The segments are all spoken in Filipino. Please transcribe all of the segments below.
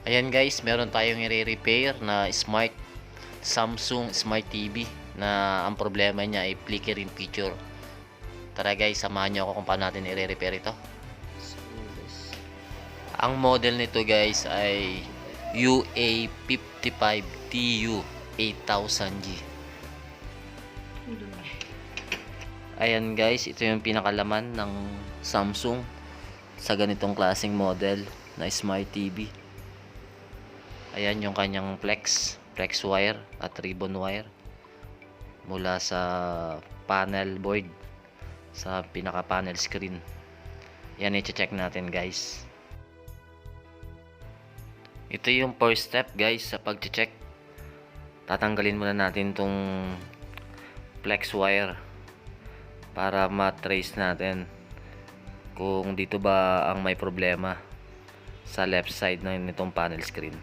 Ayan guys, meron tayong i-repair na Samsung Smart TV na ang problema niya ay flickering picture. Tara guys, samahan niyo ako kung paano natin i-repair ito. Ang model nito guys ay UA55TU 8000G. Ayan guys, ito yung pinakalaman ng Samsung sa ganitong klaseng model na Smart TV. Ayan yung kanyang flex wire at ribbon wire mula sa panel board sa pinaka panel screen. Yan, i-check natin guys. Ito yung first step guys sa pag-check. Tatanggalin muna natin tong flex wire para ma-trace natin kung dito ba ang may problema sa left side ng nitong panel screen.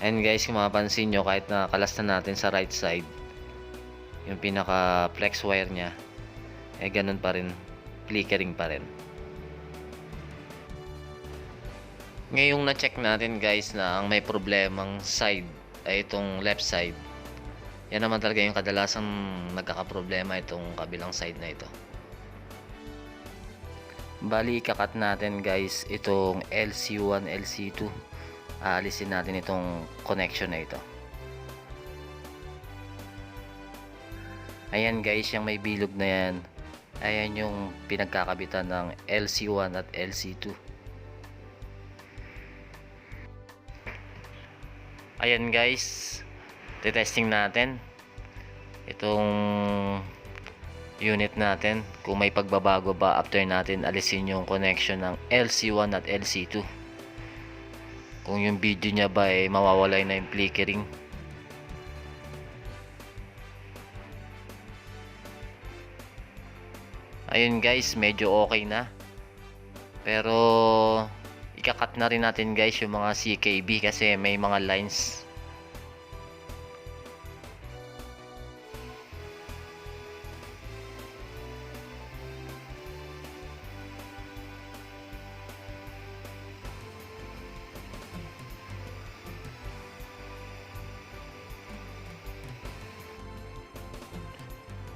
And guys, kung mapapansin nyo, kahit na kalas na natin sa right side yung pinaka flex wire nya, ganun pa rin, flickering pa rin. Ngayong na-check natin guys na ang may problemang side ay itong left side, yan naman talaga yung kadalasang nagkakaproblema, itong kabilang side na ito. Bali, ikakat natin guys itong LC1, LC2. Aalisin natin itong connection na ito. Ayan guys, yung may bilog na yan, ayan yung pinagkakabitan ng LC1 at LC2. Ayan guys, testing natin itong unit natin kung may pagbabago ba after natin alisin yung connection ng LC1 at LC2. Kung yung video niya ba ay mawawalay na yung flickering. Ayun guys, medyo okay na. Pero ikakat na rin natin guys yung mga CKB kasi may mga lines.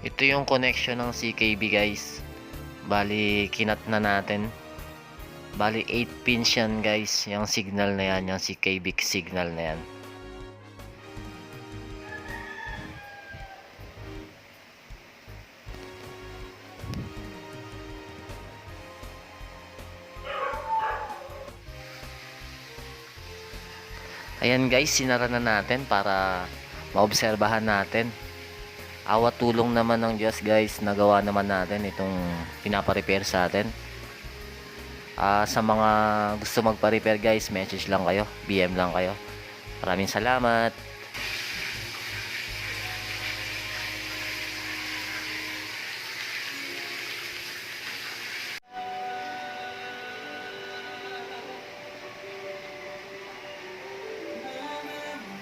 Ito yung connection ng CKB guys. Bali, kinat na natin. Bali, 8 pins yan guys. Yung signal na yan, yung CKB signal na yan. Ayan guys, sinara na natin para maobserbahan natin. Awat tulong naman ng Diyos guys, nagawa naman natin itong pinapa-repair sa atin. Sa mga gusto magpa-repair guys, message lang kayo, BM lang kayo. Maraming salamat.